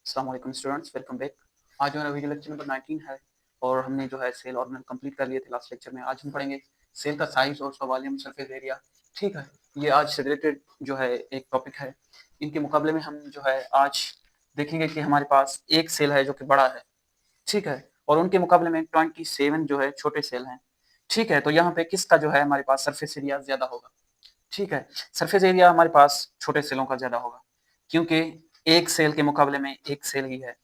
अस्सलाम वालेकुम students, welcome back. आज हमारा वीडियो लेक्चर नंबर 19 है और हमने जो है सेल ऑर्डिनल कंप्लीट कर लिए थे लास्ट लेक्चर में। आज हम पढ़ेंगे सेल का साइज और उसका वॉल्यूम, सरफेस एरिया। ठीक है, ये आज से रिलेटेड जो है एक टॉपिक है। इनके मुकाबले में हम जो है आज देखेंगे कि हमारे पास एक सेल है जो कि बड़ा है, ठीक है, और उनके मुकाबले में 27 जो है छोटे सेल हैं। ठीक है, तो यहाँ पे किसका जो है हमारे पास सरफेस एरिया ज्यादा होगा। ठीक है, सरफेस एरिया हमारे पास छोटे सेलों का ज्यादा होगा क्योंकि एक सेल के मुकाबले में एक सेल ही है।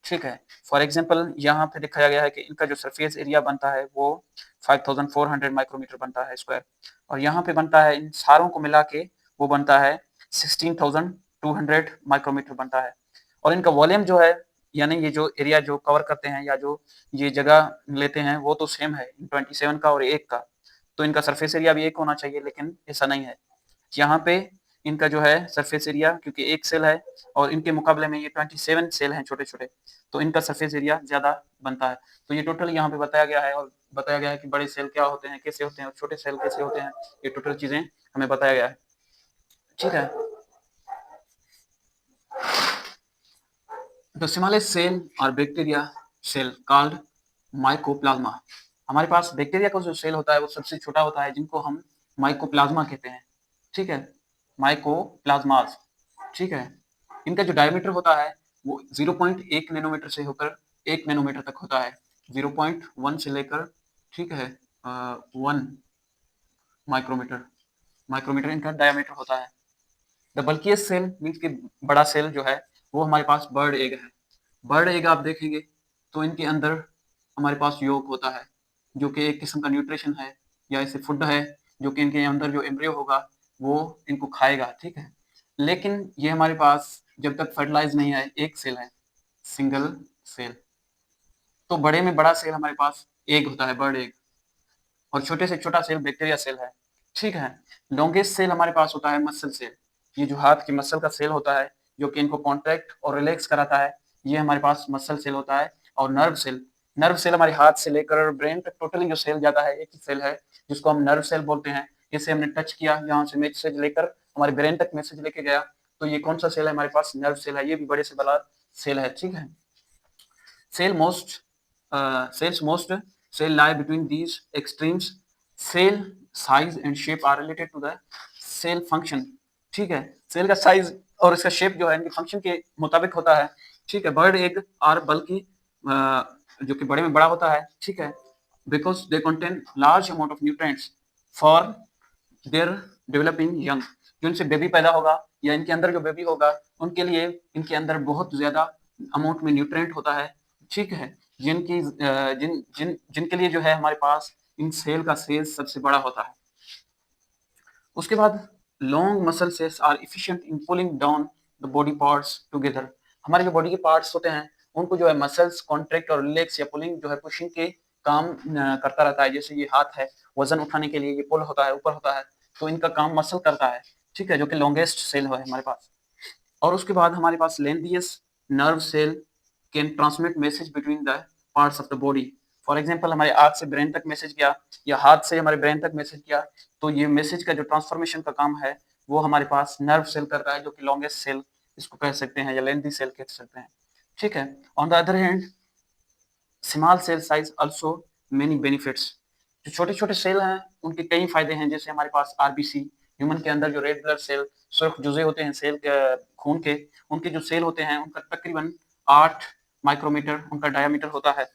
ठीक है, फॉर एग्जांपल यहाँ पे दिखाया गया है कि इनका जो सरफेस एरिया बनता है वो 5400 माइक्रोमीटर बनता है स्क्वायर, और यहाँ पे बनता है इन सारों को मिला के वो बनता है 16200 माइक्रोमीटर बनता है। और इनका वॉल्यूम जो है, यानी ये जो एरिया जो कवर करते हैं या जो ये जगह लेते हैं वो तो सेम है 27 का और एक का। तो इनका सरफेस एरिया भी एक होना चाहिए, लेकिन ऐसा नहीं है। यहाँ पे इनका जो है सरफेस एरिया, क्योंकि एक सेल है और इनके मुकाबले में ये 27 सेल हैं छोटे छोटे, तो इनका सरफेस एरिया ज्यादा बनता है। तो ये टोटल यहाँ पे बताया गया है, और बताया गया है कि बड़े सेल क्या होते हैं, कैसे होते हैं, और छोटे सेल कैसे होते हैं। ये टोटल चीजें हमें बताया गया है। ठीक है, द स्मॉलेस्ट सेल और बैक्टीरिया सेल कॉल्ड माइकोप्लाज्मा। हमारे पास बैक्टीरिया का जो सेल होता है वो सबसे छोटा होता है, जिनको हम माइकोप्लाज्मा कहते हैं। ठीक है, माइकोप्लाज्मास। ठीक है, इनका जो डायमीटर होता है वो 0.1 नैनोमीटर से होकर 1 नैनोमीटर तक होता है। 0.1 से लेकर, ठीक है, 1 माइक्रोमीटर माइक्रोमीटर इनका डायमीटर होता है। द बल्किएस्ट सेल मीन्स कि बड़ा सेल जो है वो हमारे पास बर्ड एग है। बर्ड एग आप देखेंगे तो इनके अंदर हमारे पास योग होता है, जो कि एक किस्म का न्यूट्रिशन है या ऐसे फूड है, जो कि इनके अंदर जो एम्ब्रियो होगा वो इनको खाएगा। ठीक है, लेकिन ये हमारे पास जब तक फर्टिलाइज नहीं है, एक सेल है, सिंगल सेल। तो बड़े में बड़ा सेल हमारे पास एग होता है, बर्ड एग, और छोटे से छोटा सेल बैक्टीरिया सेल है। ठीक है, लॉन्गेस्ट सेल हमारे पास होता है मसल सेल। ये जो हाथ की मसल का सेल होता है जो कि इनको कॉन्ट्रैक्ट और रिलैक्स कराता है, ये हमारे पास मसल सेल होता है। और नर्व सेल हमारे हाथ से लेकर ब्रेन तक टोटली जो सेल जाता है एक ही सेल है, जिसको हम नर्व सेल बोलते हैं। जैसे हमने टच किया, यहाँ से मैसेज लेकर हमारे ब्रेन तक मैसेज लेके गया, तो ये कौन सा सेल है हमारे पास, नर्व सेल है। ये भी बड़े से बड़ा सेल है। ठीक है, cell most cells most cell lie between these extremes. Cell size and shape are related to the cell function. ठीक है, सेल का साइज और इसका शेप जो है इनके फंक्शन के मुताबिक होता है। ठीक है, बर्ड एग और बल्कि जो कि बड़े में बड़ा होता है। ठीक है, because they contain large amount of nutrients for their developing young. जो इनसे बेबी पैदा होगा या इनके अंदर जो बेबी होगा, उनके लिए इनके अंदर बहुत ज्यादा अमाउंट में न्यूट्रिएंट होता है। ठीक है, जिनकी जिन जिन जिनके लिए जो है हमारे पास इन सेल का साइज सबसे बड़ा होता है। उसके बाद long muscle cells are efficient in pulling down the body parts together. हमारे जो बॉडी के पार्ट्स होते हैं उनको जो है मसल्स कॉन्ट्रैक्ट और रिलैक्स या पुलिंग जो है पुशिंग के काम करता रहता है। जैसे ये हाथ है, वजन उठाने के लिए ये पुल होता है, ऊपर होता है, तो इनका काम मसल करता है। ठीक है, जो कि लॉन्गेस्ट सेल है हमारे पास। और उसके बाद हमारे पास lengthiest nerve cell can transmit message between the parts of the body. For example हमारे आंख से ब्रेन तक मैसेज गया या हाथ से हमारे ब्रेन तक मैसेज गया, तो ये मैसेज का जो ट्रांसफॉर्मेशन का काम है वो हमारे पास नर्व सेल करता है, जो कि लॉन्गेस्ट सेल इसको कह सकते हैं या लेंथी सेल कह सकते हैं। ठीक है, on the other hand small cell size also many benefits. जो छोटे छोटे सेल हैं उनके कई फायदे हैं। जैसे हमारे पास आरबीसी, ह्यूमन के अंदर जो रेड ब्लड सेल, सुर्ख जुजे होते हैं सेल के खून के, उनके जो सेल होते हैं उनका तकरीबन 8 माइक्रोमीटर उनका डायमीटर होता है।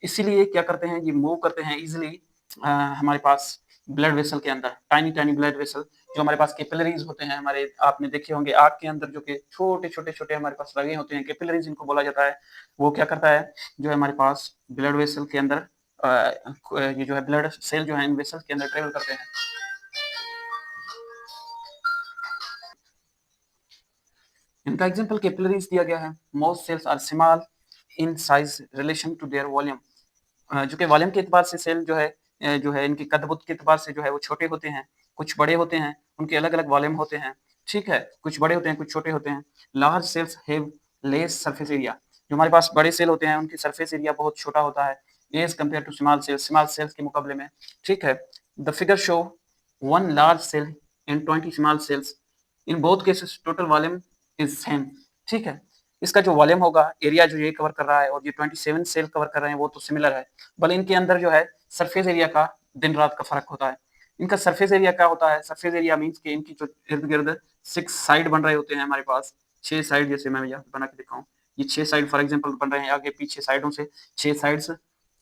इसीलिए क्या करते हैं, ये मूव करते हैं इजिली हमारे पास ब्लड वेसल के अंदर, टाइनी टाइनी ब्लड वेसल। जो हमारे पास कैपिलरीज होते हैं हमारे, आपने देखे होंगे आग के अंदर जो कि छोटे छोटे छोटे हमारे पास लगे होते हैं, कैपिलरीज इनको बोला जाता है। वो क्या करता है, जो है हमारे पास ब्लड वेसल के अंदर ये जो है ब्लड सेल जो है इन वेसल के अंदर ट्रेवल करते हैं। इनका एग्जांपल कैपिलरीज दिया गया है। Most cells are small in size relation to their volume. जो कि वॉल्यूम के एतबार से सेल जो है इनकी कद-बुद के एतबार से जो है वो छोटे होते हैं, कुछ बड़े होते हैं, उनके अलग-अलग वॉल्यूम होते हैं। ठीक है, कुछ बड़े होते हैं, कुछ छोटे होते हैं। Large cells have less surface area. जो हमारे पास बड़े सेल होते हैं उनकी सरफेस एरिया बहुत छोटा होता है as compare to small cells के मुकाबले में। ठीक है, the figure show 1 large cell and 20 small cells in both cases total volume is same. ठीक है, इसका जो वॉल्यूम होगा, एरिया जो ये कवर कर रहा है और ये 27 सेल कवर कर रहे हैं वो तो सिमिलर है, भले इनके अंदर जो है सरफेस एरिया का दिन रात का फर्क होता है। इनका सरफेस एरिया क्या होता है, सरफेस एरिया मीन्स कि इनकी जो इर्द गिर्द 6 साइड बन रहे होते हैं हमारे पास, 6 साइड, जैसे मैं यहाँ बना के दिखाऊं, ये 6 साइड फॉर एग्जांपल बन रहे हैं, आगे पीछे साइडों से 6 साइड्स,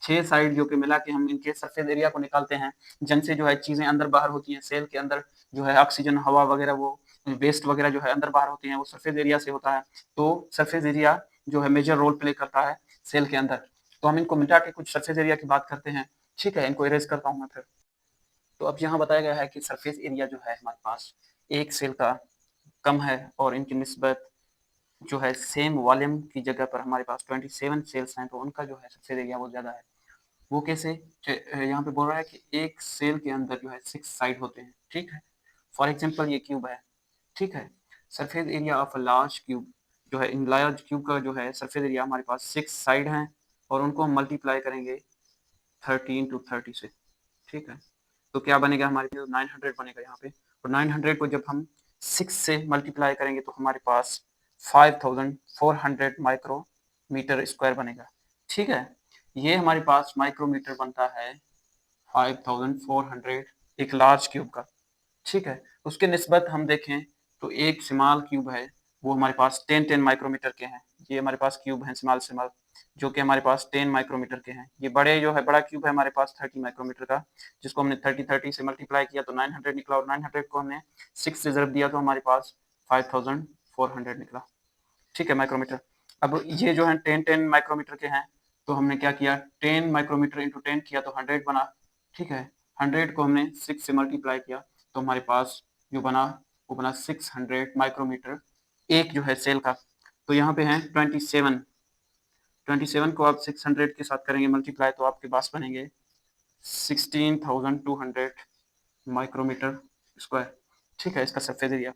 6 साइड जो कि मिला के हम इनके सरफेस एरिया को निकालते हैं, जिनसे जो है चीजें अंदर बाहर होती हैं, सेल के अंदर जो है ऑक्सीजन, हवा वगैरह, वो वेस्ट वगैरह जो है अंदर बाहर होती हैं, वो सरफेस एरिया से होता है। तो सरफेस एरिया जो है मेजर रोल प्ले करता है सेल के अंदर। तो हम इनको मिटा के कुछ सरफेस एरिया की बात करते हैं, ठीक है, इनको इरेज करता हूँ मैं फिर। तो अब यहाँ बताया गया है कि सरफेस एरिया जो है हमारे पास एक सेल का कम है और इनकी निस्बत जो है सेम वॉल्यूम की जगह पर हमारे पास 27 सेल्स हैं, तो उनका जो है सरफेस एरिया वो ज़्यादा है। वो कैसे? यहाँ पे बोल रहा है कि एक सेल के अंदर जो है 6 साइड होते हैं, ठीक है। फॉर एग्जांपल ये क्यूब है, ठीक है। Surface area of a large cube जो है, इन लार्ज क्यूब का जो है सरफेस एरिया हमारे पास 6 साइड हैं और उनको हम मल्टीप्लाई करेंगे 13 टू 30 से, ठीक है। तो क्या बनेगा हमारे पास? 900 बनेगा यहाँ पे, और 900 को जब हम 6 से मल्टीप्लाई करेंगे तो हमारे पास 5400 माइक्रोमीटर स्क्वायर बनेगा, ठीक है। ये हमारे पास माइक्रोमीटर बनता है 5400 एक लार्ज क्यूब का, ठीक है। उसके निस्बत हम देखें तो एक स्मॉल क्यूब है, वो हमारे पास 10 माइक्रोमीटर के हैं। ये हमारे पास क्यूब हैं स्मॉल स्मॉल, जो कि हमारे पास 10 माइक्रोमीटर के हैं। ये बड़े जो है बड़ा क्यूब है हमारे पास 30 माइक्रोमीटर का, जिसको हमने 30 से मल्टीप्लाई किया तो 900 निकला, और 900 को हमने 6 से ज़रब दिया तो हमारे पास 5400 निकला, ठीक है, माइक्रोमीटर। अब ये जो है 10 माइक्रोमीटर के हैं, तो हमने क्या किया, 10 माइक्रोमीटर इंटू 10 किया तो 100 बना, ठीक है। 100 को हमने 6 से मल्टीप्लाई किया तो हमारे पास जो बना वो बना 600 माइक्रोमीटर एक जो है सेल का। तो यहाँ पे हैं 27 को आप 600 के साथ करेंगे मल्टीप्लाई तो आपके पास बनेंगे 16,200 माइक्रोमीटर स्क्वायर, ठीक है, इसका सरफेस एरिया।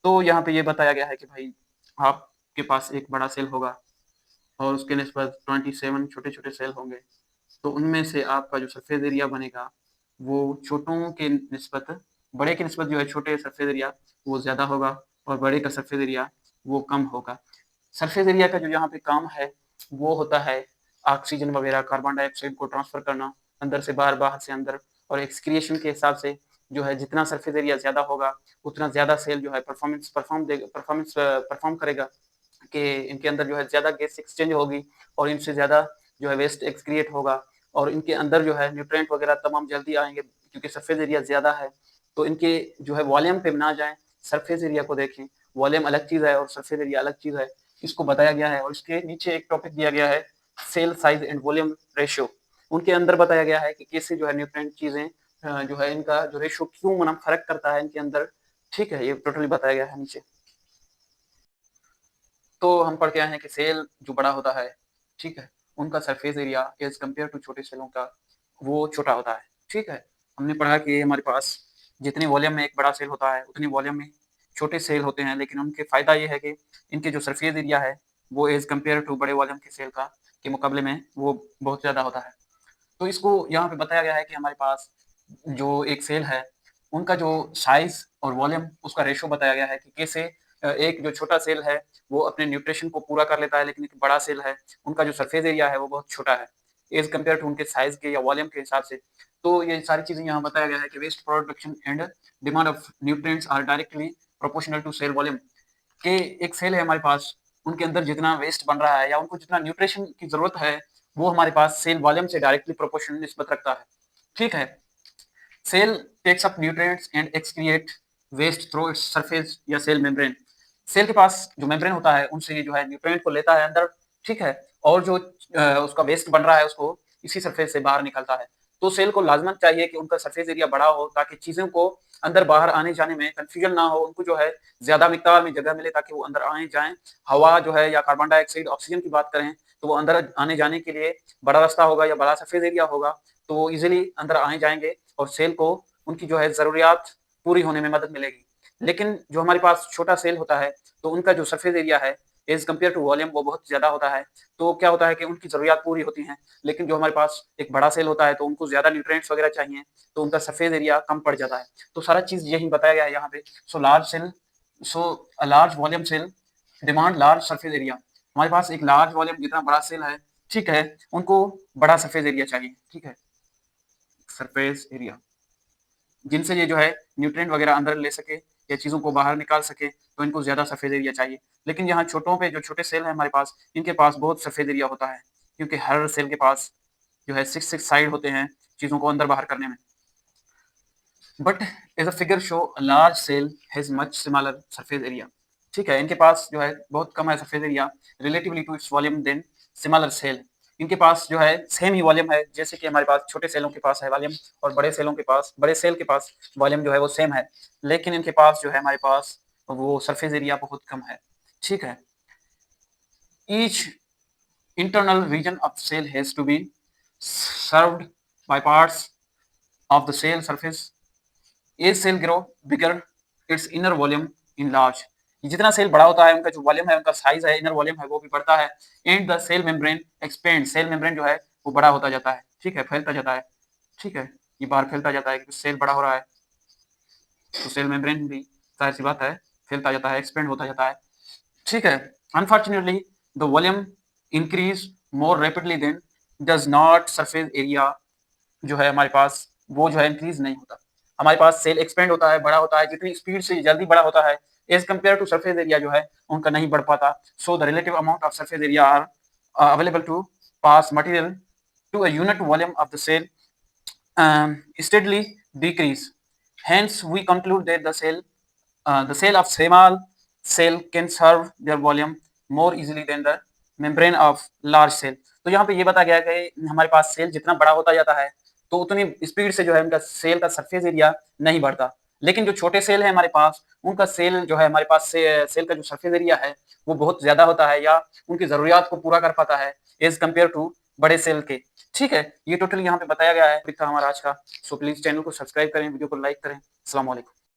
तो यहाँ पे ये बताया गया है कि भाई आपके पास एक बड़ा सेल होगा और उसके निस्बत 27 छोटे छोटे सेल होंगे, तो उनमें से आपका जो सरफेस एरिया बनेगा वो छोटों के निस्बत, बड़े की निस्बत जो है छोटे सरफेस एरिया वो ज़्यादा होगा और बड़े का सरफेस एरिया वो कम होगा। सरफेस एरिया का जो यहाँ पे काम है वो होता है ऑक्सीजन वगैरह, कार्बन डाइऑक्साइड को ट्रांसफर करना अंदर से बाहर, बाहर से अंदर, और एक्सक्रिएशन के हिसाब से जो है जितना सरफेस एरिया ज़्यादा होगा उतना ज़्यादा सेल जो है परफॉर्म करेगा, कि इनके अंदर जो है ज़्यादा गैस एक्सचेंज होगी और इनसे ज़्यादा जो है वेस्ट एक्सक्रिएट होगा, और इनके अंदर जो है न्यूट्रिएंट वगैरह तमाम जल्दी आएंगे क्योंकि सरफेस एरिया ज़्यादा है। तो इनके जो है वॉल्यूम पे ना जाएं, सरफेस एरिया को देखें, वॉल्यूम अलग चीज़ है और सरफेस एरिया अलग चीज़ है, इसको बताया गया है। और इसके नीचे एक टॉपिक दिया गया है cell size and volume ratio. उनके अंदर बताया गया है कि कैसे जो है न्यूट्रिएंट चीज़ें जो है इनका जो रेशियो क्यों मतलब फर्क करता है इनके अंदर, ठीक है, ये टोटली बताया गया है नीचे। तो हम पढ़ के आए हैं कि सेल जो बड़ा होता है, ठीक है, उनका surface area as compare to छोटे सेलों का वो छोटा होता है, ठीक है। हमने पढ़ा कि हमारे पास जितने वॉल्यूम में एक बड़ा सेल होता है उतनी वॉल्यूम में छोटे सेल होते हैं, लेकिन उनके फ़ायदा ये है कि इनके जो सरफेस एरिया है वो एज कम्पेयर टू बड़े वॉल्यूम के सेल का के मुकाबले में वो बहुत ज़्यादा होता है। तो इसको यहाँ पे बताया गया है कि हमारे पास जो एक सेल है उनका जो साइज और वॉल्यूम उसका रेशो बताया गया है कि कैसे एक जो छोटा सेल है वो अपने न्यूट्रिशन को पूरा कर लेता है, लेकिन एक बड़ा सेल है उनका जो सरफेस एरिया है वो बहुत छोटा है एज कम्पेयर टू उनके साइज के या वॉल्यूम के हिसाब से। तो ये सारी चीजें यहाँ बताया गया है कि waste production and demand of nutrients are directly proportional to cell volume, के एक सेल है हमारे पास, उनके अंदर जितना वेस्ट बन रहा है या उनको जितना न्यूट्रिशन की जरूरत है वो हमारे पास सेल वॉल्यूम से डायरेक्टली प्रोपोर्शनल निस्बत रखता है, ठीक है। Cell takes up nutrients and excrete waste through its surface या सेल मेम्ब्रेन। सेल के पास जो मेम्ब्रेन होता है उनसे ये जो है न्यूट्रिएंट को लेता है अंदर, ठीक है, और जो उसका वेस्ट बन रहा है उसको इसी सरफेस से बाहर निकलता है। तो सेल को लाजमन चाहिए कि उनका सरफेस एरिया बड़ा हो ताकि चीज़ों को अंदर बाहर आने जाने में कंफ्यूजन ना हो, उनको जो है ज़्यादा मिकदार में जगह मिले ताकि वो अंदर आए जाएँ। हवा जो है या कार्बन डाइऑक्साइड, ऑक्सीजन की बात करें तो वो अंदर आने जाने के लिए बड़ा रास्ता होगा या बड़ा सरफेस एरिया होगा, तो वो ईज़िली अंदर आए जाएँगे और सेल को उनकी जो है ज़रूरियात पूरी होने में मदद मिलेगी। लेकिन जो हमारे पास छोटा सेल होता है तो उनका जो सरफेस एरिया है एज कम्पेयर टू वॉल्यूम वो बहुत ज़्यादा होता है। तो क्या होता है कि उनकी ज़रूरियात पूरी होती हैं, लेकिन जो हमारे पास एक बड़ा सेल होता है तो उनको ज़्यादा न्यूट्रिएंट्स वगैरह चाहिए, तो उनका सरफेस एरिया कम पड़ जाता है। तो सारा चीज़ यही बताया गया है यहाँ पे। So large cell, so a large volume cell demand large surface area. हमारे पास एक लार्ज वॉल्यूम जितना बड़ा सेल है, ठीक है, उनको बड़ा सरफेस एरिया चाहिए, ठीक है, सरफेस एरिया, जिनसे ये जो है न्यूट्रिएंट वगैरह अंदर ले सके या चीज़ों को बाहर निकाल सके, तो इनको ज़्यादा सरफेस एरिया चाहिए। लेकिन यहाँ छोटों पे जो छोटे सेल हैं हमारे पास, इनके पास बहुत सरफेस एरिया होता है, क्योंकि हर सेल के पास जो है 6 साइड होते हैं चीज़ों को अंदर बाहर करने में। But as a figure show large cell has much smaller surface area, ठीक है, इनके पास जो है बहुत कम है surface area relatively to its volume than smaller cell. इनके पास जो है सेम ही वॉल्यूम है, जैसे कि हमारे पास छोटे सेलों के पास है वॉल्यूम, और बड़े सेलों के पास, बड़े सेल के पास वॉल्यूम जो है वो सेम है, लेकिन इनके पास जो है हमारे पास वो सरफेस एरिया बहुत कम है, ठीक है। Each internal region of cell has to be served by parts of the cell surface. As cell grow bigger, its inner volume enlarge. जितना सेल बड़ा होता है उनका जो वॉल्यूम है, उनका साइज है, इनर वॉल्यूम है वो भी बढ़ता है। And the cell membrane expand, cell membrane जो है वो बड़ा होता जाता है, ठीक है, फैलता जाता है, ठीक है, ये बाहर फैलता जाता है क्योंकि सेल बड़ा हो रहा है, तो सेल मेम्ब्रेन भी जाहिर सी बात है फैलता जाता है, एक्सपेंड होता जाता है, ठीक है। Unfortunately the volume increase more rapidly than does not surface area, जो है हमारे पास वो जो है इंक्रीज नहीं होता। हमारे पास सेल एक्सपेंड होता है, बड़ा होता है, जितनी स्पीड से जल्दी बड़ा होता है as compare to surface area जो है उनका नहीं बढ़ पाता। So the relative amount of surface area are available to pass material to a unit volume of the cell steadily decrease. Hence we conclude that the cell of small cell can serve their volume more easily than the membrane of large cell. तो यहाँ पे ये बताया गया है कि हमारे पास सेल जितना बड़ा होता जाता है तो उतनी स्पीड से जो है उनका सेल का सरफेस एरिया नहीं बढ़ता, लेकिन जो छोटे सेल है हमारे पास उनका सेल जो है हमारे पास सेल का जो सरफेस एरिया है वो बहुत ज्यादा होता है या उनकी जरूरियात को पूरा कर पाता है एज कम्पेयर टू बड़े सेल के, ठीक है। ये टोटल यहाँ पे बताया गया है, था हमारा आज का। सो प्लीज चैनल को सब्सक्राइब करें, वीडियो को लाइक करें। अस्सलाम वालेकुम।